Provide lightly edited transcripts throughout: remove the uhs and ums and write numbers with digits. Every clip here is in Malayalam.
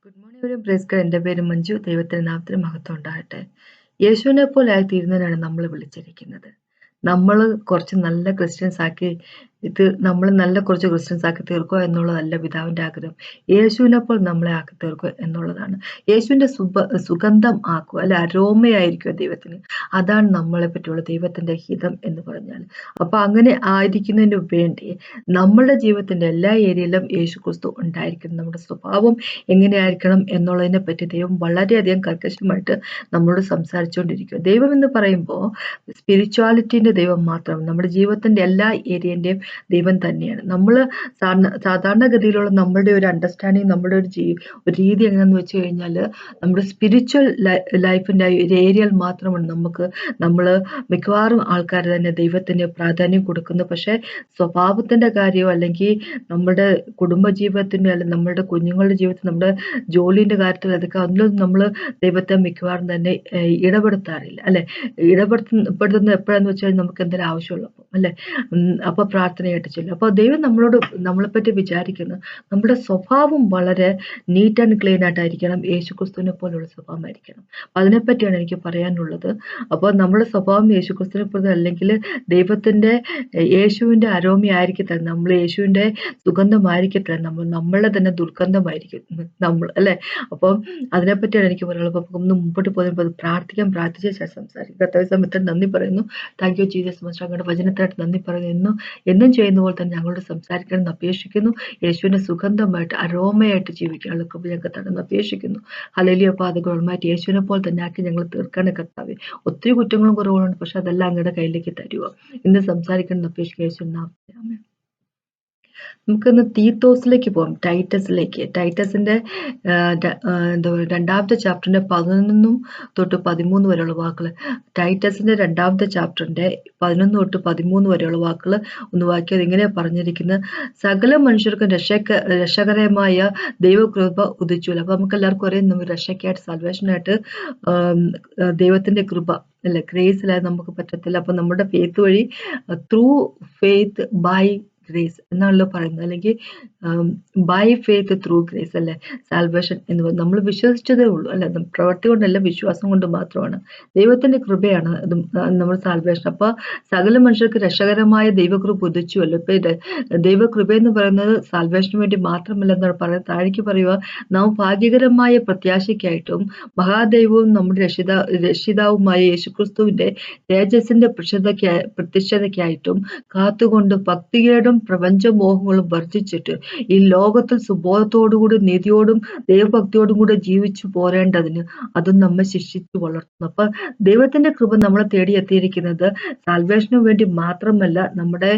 ഗുഡ് മോർണിംഗ് ഒരു പ്രേസ്കർ. എൻ്റെ പേര് മഞ്ജു. ദൈവത്തിൻ്റെ നാമത്തിന് മഹത്വം ഉണ്ടാകട്ടെ. യേശുവിനെ പോലെ ആയിത്തീരുന്നതിനാണ് നമ്മൾ വിളിച്ചിരിക്കുന്നത്. നമ്മൾ കുറച്ച് നല്ല ക്രിസ്ത്യൻസ് ആക്കി നമ്മൾ നല്ല കുറച്ച് ക്രിസ്ത്യൻസ് ആക്കി തീർക്കുക എന്നുള്ളതല്ല പിതാവിൻ്റെ ആഗ്രഹം. യേശുവിനെ പോലെ നമ്മളെ ആക്കി തീർക്കുക എന്നുള്ളതാണ്. യേശുവിൻ്റെ സുഗന്ധം ആക്കുക, അല്ലെ, അരോമയായിരിക്കുക ദൈവത്തിന്. അതാണ് നമ്മളെ പറ്റിയുള്ള ദൈവത്തിൻ്റെ ഹിതം എന്ന് പറഞ്ഞാൽ. അപ്പൊ അങ്ങനെ ആയിരിക്കുന്നതിന് വേണ്ടി നമ്മളുടെ ജീവിതത്തിന്റെ എല്ലാ ഏരിയയിലും യേശു ക്രിസ്തു ഉണ്ടായിരിക്കണം. നമ്മുടെ സ്വഭാവം എങ്ങനെയായിരിക്കണം എന്നുള്ളതിനെ പറ്റി ദൈവം വളരെയധികം കർക്കശമായിട്ട് നമ്മളോട് സംസാരിച്ചുകൊണ്ടിരിക്കുക. ദൈവം എന്ന് പറയുമ്പോൾ സ്പിരിച്വാലിറ്റിന്റെ ദൈവം മാത്രം, നമ്മുടെ ജീവിതത്തിന്റെ എല്ലാ ഏരിയന്റെയും ദൈവം തന്നെയാണ്. നമ്മൾ സാധാരണഗതിയിലുള്ള നമ്മളുടെ ഒരു അണ്ടർസ്റ്റാൻഡിങ്, നമ്മുടെ ഒരു രീതി എങ്ങനെയാന്ന് വെച്ച് കഴിഞ്ഞാൽ, നമ്മുടെ സ്പിരിച്വൽ ലൈഫിന്റെ ഒരു ഏരിയയിൽ മാത്രമാണ് നമ്മൾ മിക്കവാറും ആൾക്കാർ തന്നെ ദൈവത്തിന് പ്രാധാന്യം കൊടുക്കുന്നത്. പക്ഷെ സ്വഭാവത്തിന്റെ കാര്യമോ അല്ലെങ്കിൽ നമ്മുടെ കുടുംബജീവിതത്തിന്റെ അല്ലെങ്കിൽ നമ്മുടെ കുഞ്ഞുങ്ങളുടെ ജീവിതത്തിൽ, നമ്മുടെ ജോലിന്റെ കാര്യത്തിൽ, അതൊക്കെ അതിലൊന്നും നമ്മൾ ദൈവത്തെ മിക്കവാറും തന്നെ ഇടപെടുത്താറില്ല, അല്ലെ. ഇടപെടുത്തുന്നത് എപ്പോഴാന്ന് വെച്ചാൽ നമുക്ക് എന്തെങ്കിലും ആവശ്യമുള്ളപ്പോൾ, അല്ലെ. അപ്പൊ പ്രാർത്ഥനയായിട്ട് ചെല്ലും. അപ്പൊ ദൈവം നമ്മളെപ്പറ്റി വിചാരിക്കുന്നത് നമ്മുടെ സ്വഭാവം വളരെ നീറ്റ് ആൻഡ് ക്ലീൻ ആയിട്ടായിരിക്കണം. യേശുക്രിസ്തുവിനെ പോലുള്ള സ്വഭാവമായിരിക്കണം. അതിനെപ്പറ്റിയാണ് എനിക്ക് പറയാനുള്ളത്. അപ്പോൾ നമ്മുടെ സ്വഭാവം യേശുക്രിസ്തുവിനെ പോലെ അല്ലെങ്കിൽ യേശുവിന്റെ അരോമയായിരിക്കത്തില്ല, നമ്മൾ യേശുവിന്റെ സുഗന്ധമായിരിക്കത്തില്ല, നമ്മളെ തന്നെ ദുർഗന്ധമായിരിക്കും നമ്മൾ, അല്ലെ. അപ്പം അതിനെപ്പറ്റിയാണ് എനിക്ക് പറയുള്ളത്. അപ്പൊ ഒന്ന് മുമ്പോട്ട് പോകുമ്പോൾ പ്രാർത്ഥിച്ച ശേഷം സംസാരിക്കും. കർത്താവേ, സമയത്തിന് നന്ദി പറയുന്നു. Thank you Jesus master. അങ്ങയുടെ വചനത്തിനായിട്ട് നന്ദി പറയുന്നു. എന്നും ചെയ്യുന്ന പോലെ തന്നെ ഞങ്ങളോട് സംസാരിക്കണം എന്ന് അപേക്ഷിക്കുന്നു. യേശുവിന്റെ സുഗന്ധമായിട്ട് അരോമയായിട്ട് ജീവിക്കാനുള്ള കൃപ ഞങ്ങൾക്ക് തടന്ന് അപേക്ഷിക്കുന്നു. ഹല്ലേലൂയ. പാതകളുമായിട്ട് യേശുവിനെ പോലെ തന്നെ ആക്കി ഞങ്ങൾ തീർക്കാണ് കർത്താവേ. ഒത്തിരി കുറ്റങ്ങളും കുറവുകളുണ്ട്, പക്ഷെ അതെല്ലാം അങ്ങയുടെ കയ്യിലേക്ക് തരുക. ഇന്ന് സംസാരിക്കണം എന്ന് അപേക്ഷിക്കുക. യേശുവിൻ നാമത്തിൽ ആമേൻ. നമുക്കിന്ന് തീത്തോസിലേക്ക് പോകാം. ടൈറ്റസിന്റെ എന്താ പറയുക, 2ാമത്തെ ചാപ്റ്ററിന്റെ 11 തൊട്ട് 13 വരെയുള്ള വാക്കുകൾ. ടൈറ്റസിന്റെ 2ാമത്തെ ചാപ്റ്ററിന്റെ 11 തൊട്ട് 13 വരെയുള്ള വാക്കുകൾ ഒന്ന് വായിക്കാതെ ഇങ്ങനെ പറഞ്ഞിരിക്കുന്നത്: സകല മനുഷ്യർക്കും രക്ഷകരമായ ദൈവകൃപ ഉദിച്ചു. അപ്പൊ നമുക്ക് എല്ലാവർക്കും അറിയാം, നമ്മൾ രക്ഷയ്ക്കായിട്ട്, സാൽവേഷനായിട്ട് ദൈവത്തിന്റെ കൃപ, അല്ലെ, ഗ്രേസിലായി നമുക്ക് പറ്റത്തില്ല. അപ്പൊ നമ്മുടെ ഫെയ്ത്ത് വഴി, ത്രൂ ഫെയ്ത്ത് ബൈ ഗ്രേസ് എന്നാണല്ലോ പറയുന്നത്, അല്ലെങ്കിൽ ബൈ ഫെയ്ത്ത് ത്രൂ ഗ്രേസ്, അല്ലെ, സാൽവേഷൻ എന്ന് പറയുന്നത്. നമ്മൾ വിശ്വസിച്ചതേ ഉള്ളൂ, അല്ലെ, പ്രവൃത്തി കൊണ്ടല്ല, വിശ്വാസം കൊണ്ട് മാത്രമാണ്. ദൈവത്തിന്റെ കൃപയാണ് നമ്മൾ സാൽവേഷൻ. അപ്പൊ സകല മനുഷ്യർക്ക് രക്ഷകരമായ ദൈവകൃപ ഉദിച്ചുവല്ലോ. ഇപ്പൊ ദൈവകൃപ എന്ന് പറയുന്നത് സാൽവേഷന് വേണ്ടി മാത്രമല്ല എന്നാണ് പറയുന്നത്. താഴേക്ക് പറയുക: നാം ഭാഗ്യകരമായ പ്രത്യാശയ്ക്കായിട്ടും മഹാദൈവവും നമ്മുടെ രക്ഷിതാവുമായ യേശുക്രിസ്തുവിന്റെ തേജസ്സിന്റെ പ്രത്യക്ഷതയ്ക്കായിട്ടും കാത്തുകൊണ്ട് ഭക്തികേടും പ്രപഞ്ചമോഹങ്ങളും വർജിച്ചിട്ട് ഈ ലോകത്തിൽ സുബോധത്തോടുകൂടി നീതിയോടും ദൈവഭക്തിയോടും കൂടെ ജീവിച്ചു പോരേണ്ടതിന് അതും നമ്മെ ശിക്ഷിച്ചു വളർത്തുന്നു. അപ്പൊ ദൈവത്തിന്റെ കൃപ നമ്മളെ തേടിയെത്തിയിരിക്കുന്നത് സാൽവേഷന് വേണ്ടി മാത്രമല്ല, നമ്മുടെ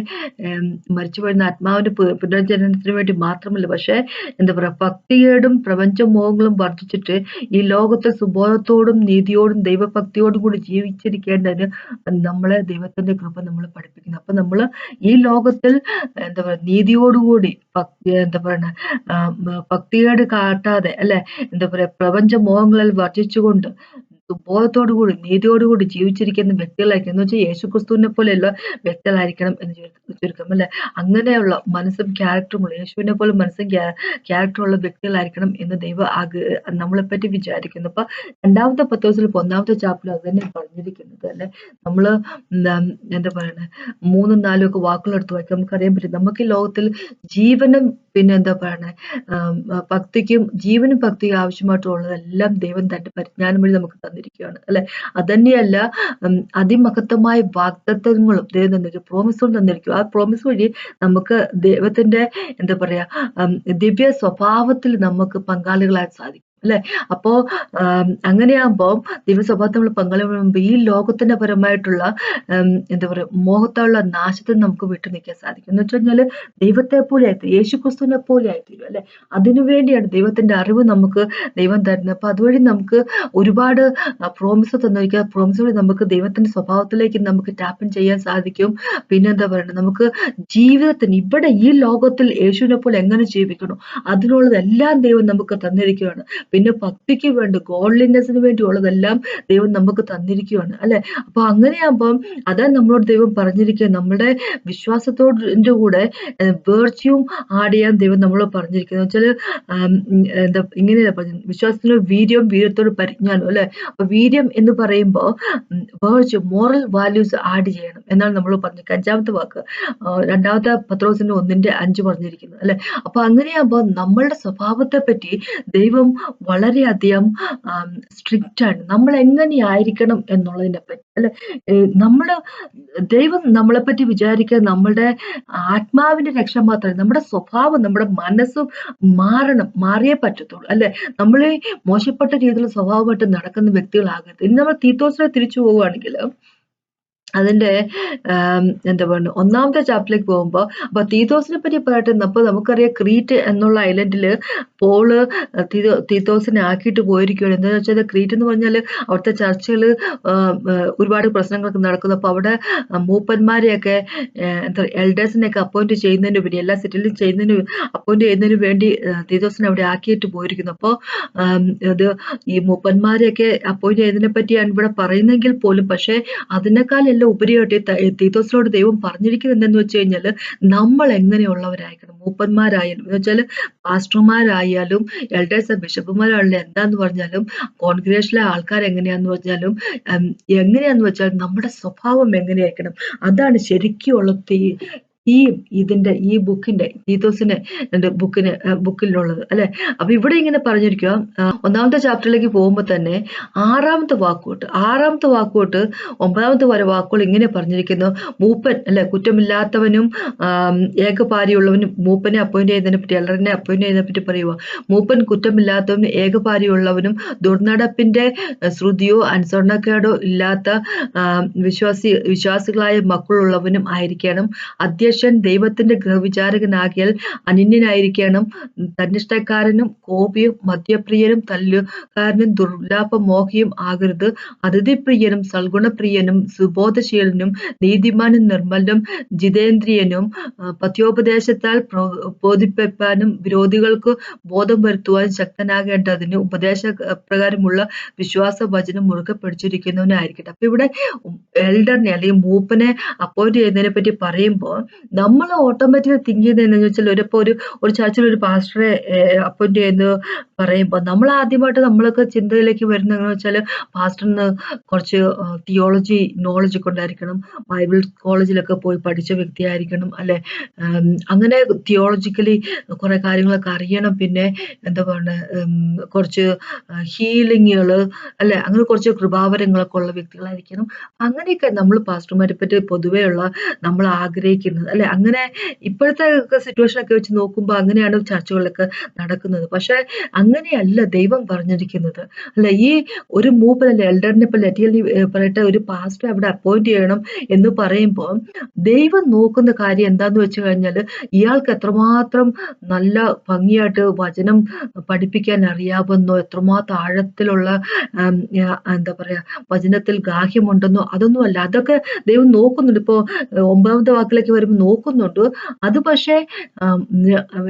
മരിച്ചു വരുന്ന ആത്മാവിന്റെ പുനർജനനത്തിന് വേണ്ടി മാത്രമല്ല, പക്ഷെ എന്താ പറയാ, ഭക്തികേടും പ്രപഞ്ചമോഹങ്ങളും വർദ്ധിച്ചിട്ട് ഈ ലോകത്തിൽ സുബോധത്തോടും നീതിയോടും ദൈവഭക്തിയോടും കൂടി ജീവിച്ചിരിക്കേണ്ടതിന് നമ്മളെ ദൈവത്തിന്റെ കൃപ നമ്മളെ പഠിപ്പിക്കുന്നു. അപ്പൊ നമ്മള് ഈ ലോകത്തിൽ എന്താ പറയുക, നീതിയോടുകൂടി, എന്താ പറയുക, ഭക്തികേട് കാട്ടാതെ, അല്ലെ, എന്താ പറയാ, പ്രപഞ്ച മോഹങ്ങളിൽ വർജിച്ചുകൊണ്ട് ബോധത്തോടുകൂടി നീതിയോടുകൂടി ജീവിച്ചിരിക്കുന്ന വ്യക്തികളായിരിക്കണം. എന്ന് വെച്ചാൽ യേശുക്രിസ്തുവിനെ പോലെയുള്ള വ്യക്തികളായിരിക്കണം എന്ന് ചുരുക്കം, അല്ലെ. അങ്ങനെയുള്ള മനസ്സും ക്യാരക്ടറുമുള്ള, യേശുവിനെ പോലെ മനസ്സും ക്യാരക്ടറുള്ള വ്യക്തികളായിരിക്കണം എന്ന് ദൈവം നമ്മളെപ്പറ്റി വിചാരിക്കുന്നു. അപ്പൊ 2ാമത്തെ പത്രോസിൽ 1ാമത്തെ ചാപ്റ്ററിൽ അത് തന്നെ പറഞ്ഞിരിക്കുന്നത്, അല്ലെ. നമ്മള് എന്താ പറയണേ, 3ഉം 4ഉം ഒക്കെ വാക്കുകൾ എടുത്ത് വായിക്കാം, നമുക്കറിയാൻ പറ്റും. നമുക്ക് ഈ ലോകത്തിൽ ജീവനും പിന്നെ എന്താ പറയണേ, ജീവനും ഭക്തിയും ആവശ്യമായിട്ടുള്ളതെല്ലാം ദൈവം തന്റെ പരിജ്ഞാനം വഴി നമുക്ക് തന്നിരിക്കുകയാണ്, അല്ലെ. അതന്നെയല്ല, അതിമഹത്വമായ വാഗ്ദത്തങ്ങളും ദൈവം തന്നിരിക്കും, പ്രോമിസുകൾ തന്നിരിക്കും. ആ പ്രോമിസ് വഴി നമുക്ക് ദൈവത്തിന്റെ എന്താ പറയാ, ദിവ്യ സ്വഭാവത്തിൽ നമുക്ക് പങ്കാളികളായി സാധിക്കും, അല്ലെ. അപ്പോ അങ്ങനെയാകുമ്പോ ദിവ്യസ്വഭാവത്തിൽ നമ്മൾ പങ്കാളിയാകുമ്പോൾ ഈ ലോകത്തിന്റെ പരമായിട്ടുള്ള എന്താ പറയാ, മോഹത്തുള്ള നാശത്തിൽ നമുക്ക് വിട്ടു നിൽക്കാൻ സാധിക്കും. എന്ന് വെച്ച് കഴിഞ്ഞാല് ദൈവത്തെ പോലെ ആയിത്തീരും, യേശുക്രിസ്തുവിനെ പോലെ ആയിത്തീരും, അല്ലെ. അതിനുവേണ്ടിയാണ് ദൈവത്തിന്റെ അറിവ് നമുക്ക് ദൈവം തരുന്നത്. അപ്പൊ അതുവഴി നമുക്ക് ഒരുപാട് പ്രോമിസ് തന്നിരിക്കുക. പ്രോമിസ് വഴി നമുക്ക് ദൈവത്തിന്റെ സ്വഭാവത്തിലേക്ക് നമുക്ക് ടാപ്പിൻ ചെയ്യാൻ സാധിക്കും. പിന്നെന്താ പറയുന്നത്, നമുക്ക് ജീവിതത്തിന് ഇവിടെ ഈ ലോകത്തിൽ യേശുവിനെ പോലെ എങ്ങനെ ജീവിക്കണം അതിനുള്ളതെല്ലാം ദൈവം നമുക്ക് തന്നിരിക്കുകയാണ്. പിന്നെ ഭക്തിക്ക് വേണ്ടി ഗോഡ്ലിനെസ്സിന് വേണ്ടിയുള്ളതെല്ലാം ദൈവം നമുക്ക് തന്നിരിക്കുകയാണ് അല്ലെ. അപ്പൊ അങ്ങനെയാകുമ്പം അതാ നമ്മളോട് ദൈവം പറഞ്ഞിരിക്കുക, നമ്മുടെ വിശ്വാസത്തോടിന്റെ കൂടെ വേർച്ച്യൂം ആഡ് ചെയ്യാൻ ദൈവം നമ്മളോട് പറഞ്ഞിരിക്കുന്നത് വെച്ചാൽ എന്താ ഇങ്ങനെയല്ല പറഞ്ഞു, വിശ്വാസത്തിന് വീര്യം, വീര്യത്തോട് പരിജ്ഞാനം അല്ലെ. അപ്പൊ വീര്യം എന്ന് പറയുമ്പോൾ വേർച്യൂ, മോറൽ വാല്യൂസ് ആഡ് ചെയ്യണം എന്നാണ് നമ്മൾ പറഞ്ഞത്. അഞ്ചാമത്തെ വാക്ക് രണ്ടാമത്തെ പത്രോസിന്റെ 1:5 പറഞ്ഞിരിക്കുന്നത് അല്ലെ. അപ്പൊ അങ്ങനെയാകുമ്പോൾ നമ്മളുടെ സ്വഭാവത്തെ പറ്റി ദൈവം വളരെയധികം സ്ട്രിക്റ്റ് ആണ്, നമ്മൾ എങ്ങനെയായിരിക്കണം എന്നുള്ളതിനെ പറ്റി അല്ലെ. നമ്മുടെ ദൈവം നമ്മളെ പറ്റി വിചാരിക്കുക നമ്മളുടെ ആത്മാവിന്റെ രക്ഷ മാത്രമല്ല, നമ്മുടെ സ്വഭാവം, നമ്മുടെ മനസ്സും മാറണം, മാറിയേ പറ്റത്തുള്ളൂ അല്ലെ. നമ്മൾ മോശപ്പെട്ട രീതിയിലുള്ള സ്വഭാവമായിട്ട് നടക്കുന്ന വ്യക്തികളാകരുത്. ഇനി നമ്മൾ തീത്തോസിനെ തിരിച്ചു പോവുകയാണെങ്കിൽ അതിന്റെ എന്താ പറയുക, ഒന്നാമത്തെ ചാപ്റ്ററിലേക്ക് പോകുമ്പോൾ അപ്പൊ തീത്തോസിനെ പറ്റി പറയട്ടെ. അപ്പൊ നമുക്കറിയാം ക്രീറ്റ് എന്നുള്ള ഐലൻഡില് പോള് തീത്തോസിനെ ആക്കിയിട്ട് പോയിരിക്കുകയാണ്. എന്താണെന്ന് വെച്ചാൽ ക്രീറ്റ് എന്ന് പറഞ്ഞാൽ അവിടുത്തെ ചർച്ചുകൾ ഒരുപാട് പ്രശ്നങ്ങളൊക്കെ നടക്കുന്നു. അപ്പൊ അവിടെ മൂപ്പന്മാരെയൊക്കെ എന്താ എൽഡേഴ്സിനെയൊക്കെ അപ്പോയിന്റ് ചെയ്യുന്നതിന് വേണ്ടി, എല്ലാ സെറ്റിലും അപ്പോയിന്റ് ചെയ്യുന്നതിന് വേണ്ടി തീത്തോസിനെ അവിടെ ആക്കിയിട്ട് പോയിരിക്കുന്നു. അപ്പോൾ ഇത് ഈ മൂപ്പന്മാരെയൊക്കെ അപ്പോയിന്റ് ചെയ്യുന്നതിനെ പറ്റിയാണ് ഇവിടെ പറയുന്നെങ്കിൽ പോലും, പക്ഷെ അതിനേക്കാൾ ഉപരിയായിട്ട് തീത്തോസിനോട് ദൈവം പറഞ്ഞിരിക്കുന്നത് എന്തെന്ന് വെച്ച് കഴിഞ്ഞാൽ നമ്മൾ എങ്ങനെയുള്ളവരായിരിക്കണം. മൂപ്പന്മാരായാലും എന്ന് വെച്ചാൽ പാസ്റ്റർമാരായാലും എൽഡേഴ്സ് ബിഷപ്പുമാരായാലും എന്താന്ന് പറഞ്ഞാലും കോൺഗ്രിഗേഷനിലെ ആൾക്കാർ എങ്ങനെയാന്ന് പറഞ്ഞാലും എങ്ങനെയാന്ന് വെച്ചാൽ നമ്മുടെ സ്വഭാവം എങ്ങനെയായിരിക്കണം, അതാണ് ശരിക്കുള്ള ഇതിന്റെ ഈ ബുക്കിന്റെ തീത്തോസിന്റെ ബുക്കിലുള്ളത് അല്ലെ. അപ്പൊ ഇവിടെ ഇങ്ങനെ പറഞ്ഞിരിക്കുക, ഒന്നാമത്തെ ചാപ്റ്ററിലേക്ക് പോകുമ്പോൾ തന്നെ ആറാമത്തെ വാക്കോട്ട് 9 വരെ വാക്കുകൾ ഇങ്ങനെ പറഞ്ഞിരിക്കുന്നു. മൂപ്പൻ അല്ലെ, കുറ്റമില്ലാത്തവനും ഏകപാരിയുള്ളവനും. മൂപ്പനെ അപ്പോയിന്റ് ചെയ്യുന്നതിനെ പറ്റി, എൽഡറിനെ അപ്പോയിന്റ് ചെയ്യുന്നതിനെ പറ്റി പറയുക. മൂപ്പൻ കുറ്റമില്ലാത്തവനും ഏകപാരിയുള്ളവനും ശ്രുതിയോ അനുസരണക്കേടോ ഇല്ലാത്ത വിശ്വാസികളായ മക്കളുള്ളവനും ആയിരിക്കണം. അധ്യക്ഷൻ ദൈവത്തിന്റെ ഗൃഹവിചാരകനാകിയാൽ അനന്യനായിരിക്കണം. തന്നിഷ്ടക്കാരനും കോപിയും മദ്യപ്രിയനും തല്ലുകാരനും ദുർലാഭമോഹിയും ആകരുത്. അതിഥിപ്രിയനും സൽഗുണപ്രിയനും സുബോധശീലനും നീതിമാനും നിർമ്മലും ജിതേന്ദ്രിയനും പഥ്യോപദേശത്താൽ ബോധിപ്പിപ്പാനും വിരോധികൾക്ക് ബോധം വരുത്തുവാൻ ശക്തനാകേണ്ടതിന് ഉപദേശപ്രകാരമുള്ള വിശ്വാസ വചനം മുറുകെ പിടിച്ചിരിക്കുന്നവനായിരിക്കട്ടെ. അപ്പൊ ഇവിടെ എൽഡറിനെ അല്ലെങ്കിൽ മൂപ്പനെ അപ്പോയിന്റ് ചെയ്യുന്നതിനെ പറ്റി പറയുമ്പോൾ നമ്മൾ ഓട്ടോമാറ്റിക്കലി തിങ്ക് ചെയ്യുന്നത് എന്താണെന്ന് വെച്ചാൽ, ഒരു ചർച്ചിൽ ഒരു പാസ്റ്ററെ അപ്പോയിന്റ് ചെയ്യുന്നത് പറയുമ്പോൾ നമ്മൾ ആദ്യമായിട്ട് നമ്മളൊക്കെ ചിന്തയിലേക്ക് വരുന്നതെന്ന് വെച്ചാൽ പാസ്റ്ററിന് കുറച്ച് തിയോളജി നോളജ് ഒക്കെ ഉണ്ടായിരിക്കണം, ബൈബിൾ കോളേജിലൊക്കെ പോയി പഠിച്ച വ്യക്തിയായിരിക്കണം അല്ലെ. അങ്ങനെ തിയോളജിക്കലി കുറെ കാര്യങ്ങളൊക്കെ അറിയണം. പിന്നെ എന്താ പറയുക, കുറച്ച് ഹീലിങ്ങുകൾ അല്ലെ, അങ്ങനെ കുറച്ച് കൃപാവരങ്ങളൊക്കെ ഉള്ള വ്യക്തികളായിരിക്കണം. അങ്ങനെയൊക്കെ നമ്മൾ പാസ്റ്റർമാരെ പറ്റി പൊതുവെയുള്ള നമ്മൾ ആഗ്രഹിക്കുന്നത് അല്ലെ. അങ്ങനെ ഇപ്പോഴത്തെ സിറ്റുവേഷനൊക്കെ വെച്ച് നോക്കുമ്പോൾ അങ്ങനെയാണ് ചർച്ചകളിലൊക്കെ നടക്കുന്നത്. പക്ഷെ അങ്ങനെയല്ല ദൈവം പറഞ്ഞിരിക്കുന്നത് അല്ലെ. ഈ ഒരു മൂപ്പനല്ലേ എൽഡറിനെ പറയട്ടെ, ഒരു പാസ്റ്റർ അവിടെ അപ്പോയിന്റ് ചെയ്യണം എന്ന് പറയുമ്പോൾ ദൈവം നോക്കുന്ന കാര്യം എന്താന്ന് വെച്ച് കഴിഞ്ഞാൽ ഇയാൾക്ക് എത്രമാത്രം നല്ല ഭംഗിയായിട്ട് വചനം പഠിപ്പിക്കാൻ അറിയാമെന്നോ, എത്രമാത്രം ആഴത്തിലുള്ള എന്താ പറയാ വചനത്തിൽ ഗാഹ്യമുണ്ടെന്നോ അതൊന്നും അല്ല. അതൊക്കെ ദൈവം നോക്കുന്നുണ്ട്. ഇപ്പോ 9ാമത്തെ വാക്കിലേക്ക് വരുമ്പോൾ നോക്കുന്നുണ്ട്. അത് പക്ഷേ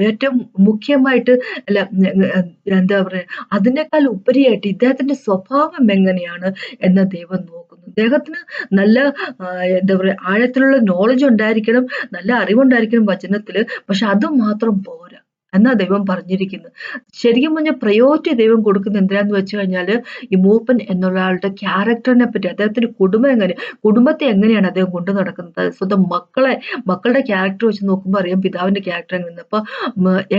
ഏറ്റവും മുഖ്യമായിട്ട് അല്ല, എന്താ പറയാ, അതിനേക്കാൾ ഉപരിയായിട്ട് ഇദ്ദേഹത്തിന്റെ സ്വഭാവം എങ്ങനെയാണ് എന്ന് ദൈവം നോക്കുന്നു. അദ്ദേഹത്തിന് നല്ല എന്താ പറയാ ആഴത്തിലുള്ള നോളജ് ഉണ്ടായിരിക്കണം, നല്ല അറിവുണ്ടായിരിക്കണം വചനത്തില്. പക്ഷെ അത് മാത്രം പോരാ എന്നാ ദൈവം പറഞ്ഞിരിക്കുന്നത്. ശരിക്കും പറഞ്ഞാൽ പ്രയോറിറ്റി ദൈവം കൊടുക്കുന്നത് എന്തിനാന്ന് വെച്ച് കഴിഞ്ഞാല് ഈ മൂപ്പൻ എന്നുള്ള ആളുടെ ക്യാരക്ടറിനെ പറ്റി, അദ്ദേഹത്തിന്റെ കുടുംബത്തെ എങ്ങനെയാണ് അദ്ദേഹം കൊണ്ടു നടക്കുന്നത്, സ്വന്തം മക്കളുടെ ക്യാരക്ടർ വെച്ച് നോക്കുമ്പോൾ അറിയാം പിതാവിന്റെ ക്യാരക്ടർ എങ്ങനെ. അപ്പൊ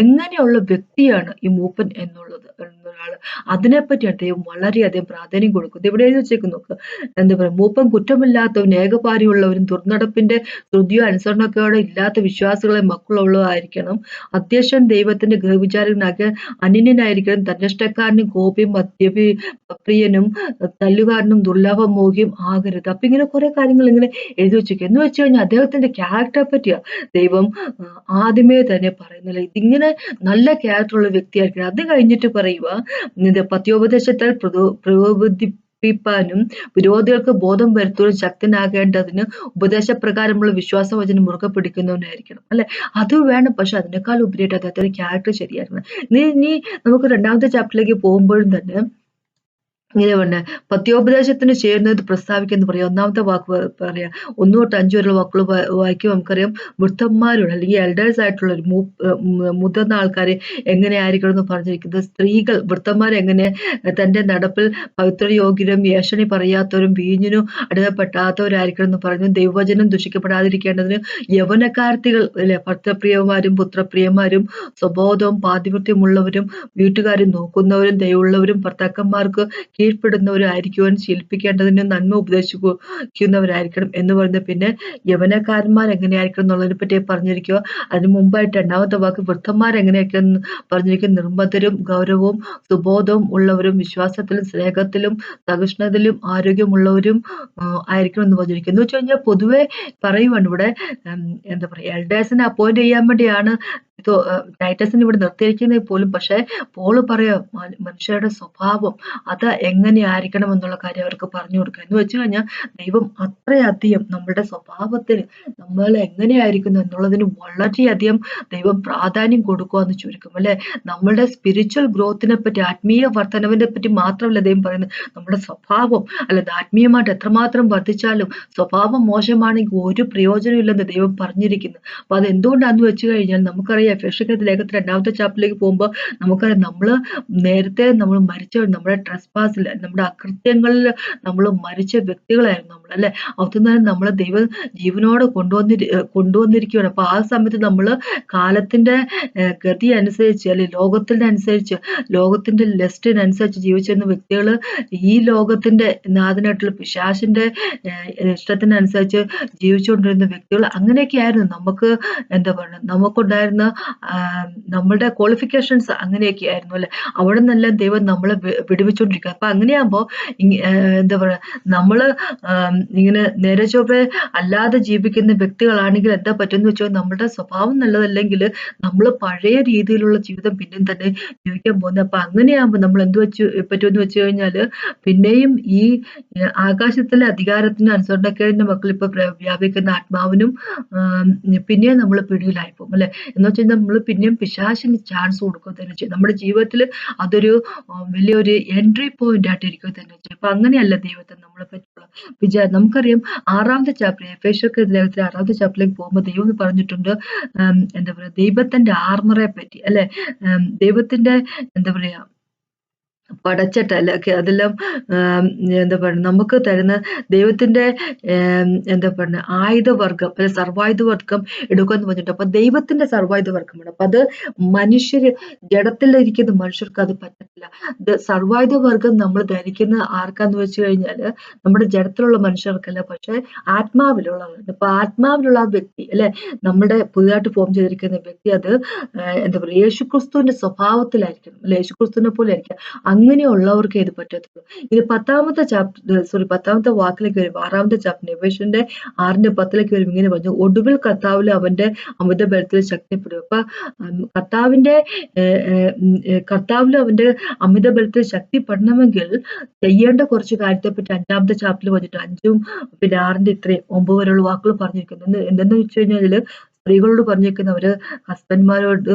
എങ്ങനെയുള്ള വ്യക്തിയാണ് ഈ മൂപ്പൻ എന്നൊരാള്, അതിനെപ്പറ്റിയാണ് ദൈവം വളരെയധികം പ്രാധാന്യം കൊടുക്കുന്നത്. ഇവിടെ എഴുതി വെച്ചേക്ക് നോക്ക്, എന്താ പറയാ, മൂപ്പൻ കുറ്റമില്ലാത്തവൻ ഏകപാരിയുള്ളവരും ദുർനടപ്പിന്റെ ശ്രുതിയോ അനുസരണക്കേടോ ഇല്ലാത്ത വിശ്വാസികളെ മക്കളുള്ളതായിരിക്കണം. അധ്യക്ഷൻ ദൈവത്തിന്റെ ഗൃഹവിചാരകനാക്കിയ അനന്യനായിരിക്കണം. തന്നിഷ്ടക്കാരനും കോപിയും മദ്യപ്രിയനും തല്ലുകാരനും ദുർലാഭമോഹിയും ആകരുത്. അപ്പൊ ഇങ്ങനെ കുറെ കാര്യങ്ങൾ ഇങ്ങനെ എഴുതി വെച്ചേക്കും. എന്ന് വെച്ച് കഴിഞ്ഞാൽ അദ്ദേഹത്തിന്റെ ക്യാരക്ടറെ പറ്റിയാ ദൈവം ആദ്യമേ തന്നെ പറയുന്നില്ല. ഇതിങ്ങനെ നല്ല ക്യാരക്ടറുള്ള വ്യക്തിയായിരിക്കണം. അത് കഴിഞ്ഞിട്ട് പറയുക, പഥ്യോപദേശത്താൽ ഉറപ്പിപ്പാനും വിരോധികൾക്ക് ബോധം വരുത്തുവാനും ശക്തനാകേണ്ടതിന് ഉപദേശപ്രകാരമുള്ള വിശ്വാസവചനം മുറുകെ പിടിക്കുന്നവനായിരിക്കണം അല്ലെ. അത് വേണം. പക്ഷെ അതിനേക്കാൾ ഉപരിയായിട്ട് അദ്ദേഹത്തിന്റെ ക്യാരക്ടർ ശരിയായിരുന്നു. ഇനി നമുക്ക് രണ്ടാമത്തെ ചാപ്റ്ററിലേക്ക് പോകുമ്പോഴും തന്നെ ഇങ്ങനെ പറഞ്ഞ പത്യോപദേശത്തിന് ചേരുന്നത് പ്രസ്താവിക്കുന്നു പറയാം. ഒന്നാമത്തെ വാക്ക് പറയാം 1 തൊട്ട് 5 വരെയുള്ള വാക്കുകൾ വായിക്കുമ്പോൾ നമുക്കറിയാം വൃദ്ധന്മാരുള്ള അല്ലെങ്കിൽ എൽഡേഴ്സ് ആയിട്ടുള്ള ഒരു മുതിർന്ന ആൾക്കാരെ എങ്ങനെയായിരിക്കണം എന്ന് പറഞ്ഞിരിക്കുന്നത്. സ്ത്രീകൾ വൃദ്ധന്മാർ എങ്ങനെ തന്റെ നടപ്പിൽ പവിത്രയോഗ്യരും ഏഷണി പറയാത്തവരും വീഞ്ഞിനും അടിമപ്പെടാത്തവരായിരിക്കണം എന്ന് പറഞ്ഞു. ദൈവവചനം ദുഷിക്കപ്പെടാതിരിക്കേണ്ടതിന് യൗവനക്കാർത്തികൾ അല്ലെ ഭർത്തപ്രിയമാരും പുത്രപ്രിയമാരും സ്വബോധവും പാതിവൃത്യമുള്ളവരും വീട്ടുകാരും നോക്കുന്നവരും ദയുള്ളവരും ഭർത്താക്കന്മാർക്ക് കീഴ്പ്പെടുന്നവരായിരിക്കുവാൻ ശീലിപ്പിക്കേണ്ടതിന് നന്മ ഉപദേശിക്കുന്നവരായിരിക്കണം എന്ന് പറയുന്നത്. പിന്നെ യവനക്കാരന്മാർ എങ്ങനെയായിരിക്കണം എന്നുള്ളതിനെ പറ്റി പറഞ്ഞിരിക്കുക. അതിന് മുമ്പായിട്ട് രണ്ടാമത്തെ വാക്ക് വൃദ്ധന്മാർ എങ്ങനെയൊക്കെ പറഞ്ഞിരിക്കും. നിർമ്മതരും ഗൗരവവും സുബോധവും ഉള്ളവരും വിശ്വാസത്തിലും സ്നേഹത്തിലും സഹിഷ്ണുതയിലും ആരോഗ്യമുള്ളവരും ആയിരിക്കണം എന്ന് പറഞ്ഞിരിക്കുന്നു. എന്ന് വെച്ച് കഴിഞ്ഞാൽ പൊതുവെ പറയുവാണ് ഇവിടെ എന്താ പറയുക എൽഡേഴ്സിനെ അപ്പോയിന്റ് ചെയ്യാൻ വേണ്ടിയാണ് ടൈറ്റസിന് ഇവിടെ നിർത്തിയിരിക്കുന്നത് പോലും. പക്ഷെ പോള് പറയാ മനുഷ്യരുടെ സ്വഭാവം അത് എങ്ങനെയായിരിക്കണം എന്നുള്ള കാര്യം അവർക്ക് പറഞ്ഞു കൊടുക്കുക. എന്ന് വെച്ച് കഴിഞ്ഞാൽ ദൈവം അത്രയധികം നമ്മുടെ സ്വഭാവത്തിന് നമ്മൾ എങ്ങനെയായിരിക്കുന്നു എന്നുള്ളതിന് വളരെയധികം ദൈവം പ്രാധാന്യം കൊടുക്കുക എന്ന് ചുരുക്കം അല്ലെ. നമ്മളുടെ സ്പിരിച്വൽ ഗ്രോത്തിനെ പറ്റി ആത്മീയ വർധനവിനെ പറ്റി മാത്രമല്ല ദൈവം പറയുന്നത്, നമ്മുടെ സ്വഭാവം അല്ലാതെ ആത്മീയമായിട്ട് എത്രമാത്രം വർദ്ധിച്ചാലും സ്വഭാവം മോശമാണെങ്കിൽ ഒരു പ്രയോജനം ഇല്ലെന്ന് ദൈവം പറഞ്ഞിരിക്കുന്നു. അപ്പൊ അത് എന്തുകൊണ്ടാന്ന് വെച്ച് കഴിഞ്ഞാൽ നമുക്കറിയാം എഫേസ്യർക്കെഴുതിയ ലേഖനത്തിൽ 2ാമത്തെ ചാപ്റ്ററിലേക്ക് പോകുമ്പോൾ നമുക്കറിയാം നേരത്തെ നമ്മൾ മരിച്ച നമ്മുടെ ട്രസ്പാസിൽ നമ്മുടെ അകൃത്യങ്ങളിൽ നമ്മൾ മരിച്ച വ്യക്തികളായിരുന്നു നമ്മൾ അല്ലെ. അതുതന്നെ നമ്മളെ ദൈവം ജീവനോടെ കൊണ്ടുവന്നിരിക്കുകയാണ്. അപ്പൊ ആ സമയത്ത് നമ്മൾ കാലത്തിന്റെ ഗതി അനുസരിച്ച് അല്ലെ ലോകത്തിന്റെ ലെസ്റ്റിനനുസരിച്ച് ജീവിച്ചിരുന്ന വ്യക്തികൾ ഈ ലോകത്തിന്റെ നാഥനായിട്ടുള്ള പിശാചിന്റെ ഇഷ്ടത്തിനനുസരിച്ച് ജീവിച്ചുകൊണ്ടിരുന്ന വ്യക്തികൾ അങ്ങനെയൊക്കെ ആയിരുന്നു. നമുക്ക് എന്താ പറയുക നമുക്കുണ്ടായിരുന്ന നമ്മളുടെ ക്വാളിഫിക്കേഷൻസ് അങ്ങനെയൊക്കെ ആയിരുന്നു അല്ലെ. അവിടെ നിന്നെല്ലാം ദൈവം നമ്മളെ വിടുവിച്ചുകൊണ്ടിരിക്കുക. അപ്പൊ അങ്ങനെയാകുമ്പോ എന്താ പറയാ നമ്മള് ഇങ്ങനെ നേരെ ചൊവ്വേ അല്ലാതെ ജീവിക്കുന്ന വ്യക്തികളാണെങ്കിൽ എന്താ പറ്റുമെന്ന് വെച്ചാൽ നമ്മുടെ സ്വഭാവം നല്ലതല്ലെങ്കിൽ നമ്മൾ പഴയ രീതിയിലുള്ള ജീവിതം പിന്നെയും തന്നെ ജീവിക്കാൻ പോകുന്നത്. അപ്പൊ അങ്ങനെയാകുമ്പോൾ നമ്മൾ എന്ത് പറ്റുമെന്ന് വെച്ച് കഴിഞ്ഞാല് പിന്നെയും ഈ ആകാശത്തിലെ അധികാരത്തിന് അനുസരണക്കേടിന്റെ മക്കൾ ഇപ്പൊ വ്യാപിക്കുന്ന ആത്മാവിനും പിന്നെയും നമ്മൾ പിടിയിലായി പോകും അല്ലെ. എന്ന് വെച്ചാൽ നമ്മൾ പിന്നെയും പിശാചിന് ചാൻസ് കൊടുക്കുക തന്നെ ചെയ്യും. നമ്മുടെ ജീവിതത്തിൽ അതൊരു വലിയൊരു എൻട്രി പോയിന്റ് ആയിട്ട് ഇരിക്കുക തന്നെ ചെയ്യും. അപ്പൊ അങ്ങനെയല്ല ദൈവത്തെ നമ്മളെ പറ്റിയുള്ള വിചാരം. നമുക്കറിയാം 6ാമത്തെ ചാപ്റ്റർ എഫേസ്യർക്കെഴുതിയ ലേഖനത്തിൽ 6ാമത്തെ ചാപ്റ്ററിലേക്ക് പോകുമ്പോൾ ദൈവം പറഞ്ഞിട്ടുണ്ട് എന്താ പറയാ ദൈവത്തിന്റെ ആർമറെ പറ്റി അല്ലെ. ദൈവത്തിന്റെ എന്താ പറയാ പടച്ചട്ടല്ല അതെല്ലാം എന്താ പറയുക നമുക്ക് തരുന്ന ദൈവത്തിന്റെ എന്താ പറയുക ആയുധവർഗം അല്ലെ സർവായുധവർഗം എടുക്കുമെന്ന് പറഞ്ഞിട്ട്. അപ്പൊ ദൈവത്തിന്റെ സർവായുധവർഗമാണ്. അപ്പൊ അത് മനുഷ്യര് ജഡത്തിലിരിക്കുന്ന മനുഷ്യർക്ക് അത് പറ്റത്തില്ല. സർവായുധവർഗം നമ്മൾ ധരിക്കുന്ന ആർക്കാന്ന് വെച്ച് കഴിഞ്ഞാല് നമ്മുടെ ജഡത്തിലുള്ള മനുഷ്യർക്കല്ല, പക്ഷെ ആത്മാവിലുള്ളവരുണ്ട്. അപ്പൊ ആത്മാവിലുള്ള ആ വ്യക്തി അല്ലെ നമ്മുടെ പുതുതായിട്ട് ഫോം ചെയ്തിരിക്കുന്ന വ്യക്തി അത് എന്താ പറയുക യേശുക്രിസ്തുവിന്റെ സ്വഭാവത്തിലായിരിക്കും അല്ലെ, യേശുക്രിസ്തുവിനെ പോലെ ആയിരിക്കും. അങ്ങനെയുള്ളവർക്ക് ഇത് പറ്റത്തുള്ളൂ. ഇത് 10ാമത്തെ വാക്കിലേക്ക് വരും. 6ാമത്തെ ചാപ്റ്റർ എഫേസ്യന്റെ 6:10 വരും. ഇങ്ങനെ പറഞ്ഞു ഒടുവിൽ കർത്താവിൽ അവന്റെ അമിത ബലത്തിൽ ശക്തിപ്പെടും. അപ്പൊ കർത്താവിൽ അവന്റെ അമിത ബലത്തിൽ ശക്തിപ്പെടണമെങ്കിൽ ചെയ്യേണ്ട കുറച്ച് കാര്യത്തെ പറ്റി 5ാമത്തെ ചാപ്റ്ററിൽ പറഞ്ഞിട്ട് 5ഉം പിന്നെ 6ന്റെ ഇത്രയും 9 വരെയുള്ള വാക്കുകൾ പറഞ്ഞിരിക്കുന്നു. എന്തെന്ന് വെച്ച് കഴിഞ്ഞാല് സ്ത്രീകളോട് പറഞ്ഞിരിക്കുന്നവര് ഹസ്ബൻഡ്മാരോട്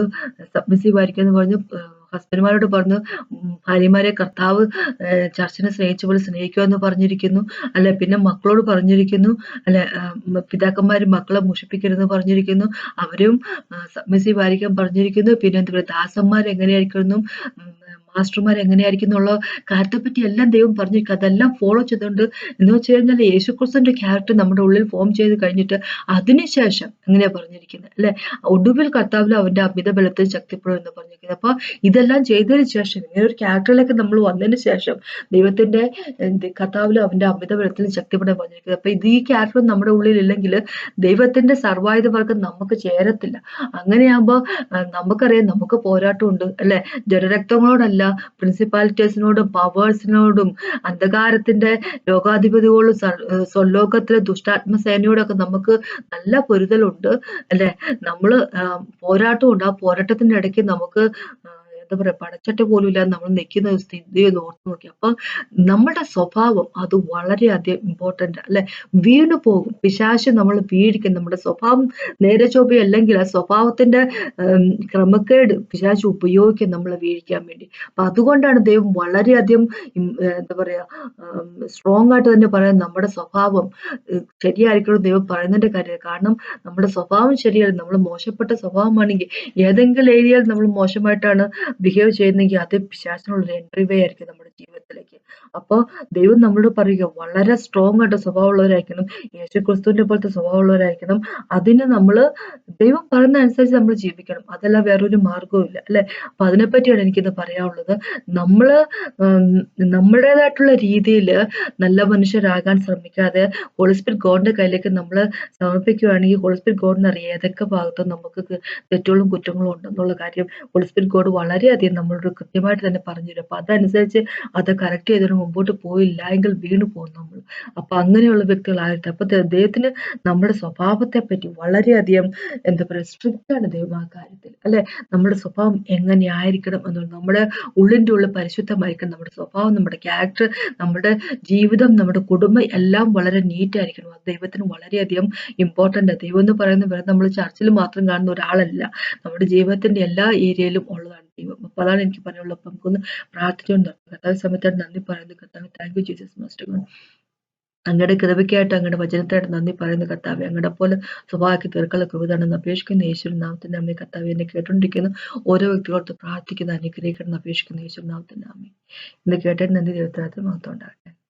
സബ്മിസീവ് ആയിരിക്കുമെന്ന് പറഞ്ഞു. ഹസ്ബൻഡ്മാരോട് പറഞ്ഞു ഭാര്യമാരെ കർത്താവ് ചർച്ചിനെ സ്നേഹിച്ച പോലെ സ്നേഹിക്കുക എന്ന് പറഞ്ഞിരിക്കുന്നു അല്ലെ. പിന്നെ മക്കളോട് പറഞ്ഞിരിക്കുന്നു അല്ലെ, പിതാക്കന്മാര് മക്കളെ മുഷിപ്പിക്കരുതെന്ന് പറഞ്ഞിരിക്കുന്നു. അവരും സബ്മിസീവ് ആയിരിക്കാൻ പറഞ്ഞിരിക്കുന്നു. പിന്നെ എന്താ പറയുക ദാസന്മാർ എങ്ങനെയായിരിക്കണം മാസ്റ്റർമാർ എങ്ങനെയായിരിക്കും എന്നുള്ള കാര്യത്തെപ്പറ്റി എല്ലാം ദൈവം പറഞ്ഞിരിക്കുക. അതെല്ലാം ഫോളോ ചെയ്തുകൊണ്ട് എന്ന് വെച്ച് കഴിഞ്ഞാൽ യേശുക്രിസ്തുവിന്റെ ക്യാരക്ടർ നമ്മുടെ ഉള്ളിൽ ഫോം ചെയ്ത് കഴിഞ്ഞിട്ട് അതിനുശേഷം എങ്ങനെയാ പറഞ്ഞിരിക്കുന്നത് അല്ലെ, ഒടുവിൽ കർത്താവിൽ അവന്റെ അമിത ബലത്തിൽ ശക്തിപ്പെടും എന്ന് പറഞ്ഞിരിക്കുന്നത്. അപ്പൊ ഇതെല്ലാം ചെയ്തതിന് ശേഷം ഇങ്ങനെ ഒരു ക്യാരക്ടറിലേക്ക് നമ്മൾ വന്നതിന് ശേഷം ദൈവത്തിന്റെ കർത്താവിൽ അവന്റെ അമിത ബലത്തിൽ ശക്തിപ്പെടാൻ പറഞ്ഞിരിക്കുന്നത്. അപ്പൊ ഈ ക്യാരക്ടർ നമ്മുടെ ഉള്ളിൽ ഇല്ലെങ്കിൽ ദൈവത്തിന്റെ സർവായുധവർഗം നമുക്ക് ചേരത്തില്ല. അങ്ങനെയാകുമ്പോ നമുക്കറിയാം നമുക്ക് പോരാട്ടമുണ്ട് അല്ലെ, ജഡരക്തങ്ങളോടല്ല പ്രിൻസിപ്പാലിറ്റീസിനോടും പവേഴ്സിനോടും അന്ധകാരത്തിന്റെ ലോകാധിപതികളോടും സ്വലോകത്തിലെ ദുഷ്ടാത്മസേനയോടൊക്കെ നമുക്ക് നല്ല പൊരുതലുണ്ട് അല്ലെ. നമ്മള് പോരാട്ടമുണ്ട്. ആ പോരാട്ടത്തിന്റെ ഇടയ്ക്ക് നമുക്ക് എന്താ പറയാ പടച്ചട്ട പോലും ഇല്ലാതെ നമ്മൾ നിൽക്കുന്ന ഒരു സ്ഥിതി ഒന്ന് ഓർത്ത് നോക്കി. അപ്പൊ നമ്മുടെ സ്വഭാവം അത് വളരെയധികം ഇമ്പോർട്ടന്റ് അല്ലെ? വീണു പോകും. പിശാച് നമ്മളെ വീഴിക്കും. നമ്മുടെ സ്വഭാവം നേരെ ചൊവ്വയല്ലെങ്കിൽ ആ സ്വഭാവത്തിന്റെ ക്രമക്കേട് പിശാച് ഉപയോഗിക്കും നമ്മളെ വീഴിക്കാൻ വേണ്ടി. അപ്പൊ അതുകൊണ്ടാണ് ദൈവം വളരെയധികം എന്താ പറയാ സ്ട്രോങ് ആയിട്ട് തന്നെ പറയാൻ നമ്മുടെ സ്വഭാവം ശരിയായിരിക്കണം ദൈവം പറയുന്നതിന്റെ കാര്യം. കാരണം നമ്മുടെ സ്വഭാവം ശരിയല്ല. നമ്മൾ മോശപ്പെട്ട സ്വഭാവമാണെങ്കിൽ ഏതെങ്കിലും ഏരിയയിൽ നമ്മൾ മോശമായിട്ടാണ് ബിഹേവ് ചെയ്യുന്നെങ്കിൽ അത് പിശാചിനുള്ളൊരു എൻട്രി വേ ആയിരിക്കും നമ്മുടെ ജീവിതത്തിലേക്ക്. അപ്പൊ ദൈവം നമ്മളോട് പറയുക വളരെ സ്ട്രോങ് ആയിട്ട് സ്വഭാവമുള്ളവരായിരിക്കണം. യേശുക്രിസ്തുവിന്റെ പോലത്തെ സ്വഭാവമുള്ളവരായിരിക്കണം. അതിന് നമ്മള് ദൈവം പറയുന്ന അനുസരിച്ച് നമ്മൾ ജീവിക്കണം. അതല്ല വേറൊരു മാർഗ്ഗവും ഇല്ല അല്ലെ? അപ്പൊ അതിനെപ്പറ്റിയാണ് എനിക്കിന്ന് പറയാനുള്ളത്. നമ്മള് നമ്മുടേതായിട്ടുള്ള രീതിയില് നല്ല മനുഷ്യരാകാൻ ശ്രമിക്കാതെ ഹോളി സ്പിരിറ്റ് ഗോഡിന്റെ കയ്യിലേക്ക് നമ്മള് സമർപ്പിക്കുകയാണെങ്കിൽ ഹോളി സ്പിരിറ്റ് ഗോഡിനറിയാം ഏതൊക്കെ ഭാഗത്ത് നമുക്ക് തെറ്റുകളും കുറ്റങ്ങളും ഉണ്ടെന്നുള്ള കാര്യം. ഹോളി സ്പിരിറ്റ് ഗോഡ് വളരെയധികം നമ്മളോട് കൃത്യമായിട്ട് തന്നെ പറഞ്ഞു തരും. അപ്പൊ അതനുസരിച്ച് അത് കറക്റ്റ് ചെയ്തിട്ട് മുമ്പോട്ട് പോയില്ല എങ്കിൽ വീണു പോകും നമ്മൾ. അപ്പൊ അങ്ങനെയുള്ള വ്യക്തികളാകട്ടെ. അപ്പൊ ദൈവത്തിന് നമ്മുടെ സ്വഭാവത്തെ പറ്റി വളരെയധികം എന്താ പറയുക സ്ട്രിക്റ്റ് ആണ് ദൈവം ആ കാര്യത്തിൽ അല്ലെ? നമ്മുടെ സ്വഭാവം എങ്ങനെയായിരിക്കണം എന്നുള്ളത് നമ്മുടെ ഉള്ളിന്റെ ഉള്ളിൽ പരിശുദ്ധമായിരിക്കണം. നമ്മുടെ സ്വഭാവം, നമ്മുടെ ക്യാരക്ടർ, നമ്മുടെ ജീവിതം, നമ്മുടെ കുടുംബം എല്ലാം വളരെ നീറ്റ് ആയിരിക്കണം. അത് ദൈവത്തിന് വളരെയധികം ഇമ്പോർട്ടന്റ് ആണ്. ദൈവം എന്ന് പറയുന്നത് വെറുതെ നമ്മൾ ചർച്ചിൽ മാത്രം കാണുന്ന ഒരാളല്ല. നമ്മുടെ ജീവിതത്തിന്റെ എല്ലാ ഏരിയയിലും ഉള്ളതാണ് ദൈവം. അപ്പൊ അതാണ് എനിക്ക് പറയാനുള്ളത്. അപ്പൊ നമുക്കൊന്ന് പ്രാർത്ഥിച്ചുകൊണ്ട് നിർത്താം. കർത്താവ് സമയത്തായിട്ട് നന്ദി പറയുന്നു. കർത്താവ് താങ്ക് യു ജീസസ് മാസ്റ്റർ. അങ്ങയുടെ കൃപയ്ക്കായിട്ട് അങ്ങയുടെ വചനത്തായിട്ട് നന്ദി പറയുന്നു കർത്താവെ. അങ്ങയുടെ പോലെ സ്വഭാവമാക്കി തീർക്കാനുള്ള കൃപ തരണമെന്ന് അപേക്ഷിക്കുന്ന യേശുവിൻ നാമത്തിന്റെ അമ്മേ. കർത്താവെ എന്നെ കേട്ടോണ്ടിരിക്കുന്ന ഓരോ വ്യക്തികളോട് പ്രാർത്ഥിക്കുന്ന അനുഗ്രഹിക്കണം അപേക്ഷിക്കുന്ന യേശുവിൻ നാമത്തിന്റെ അമ്മേ. ഇന്ന് കേട്ടതിന് നന്ദി. ദൈവത്തിന് മഹത്വം ഉണ്ടാകട്ടെ.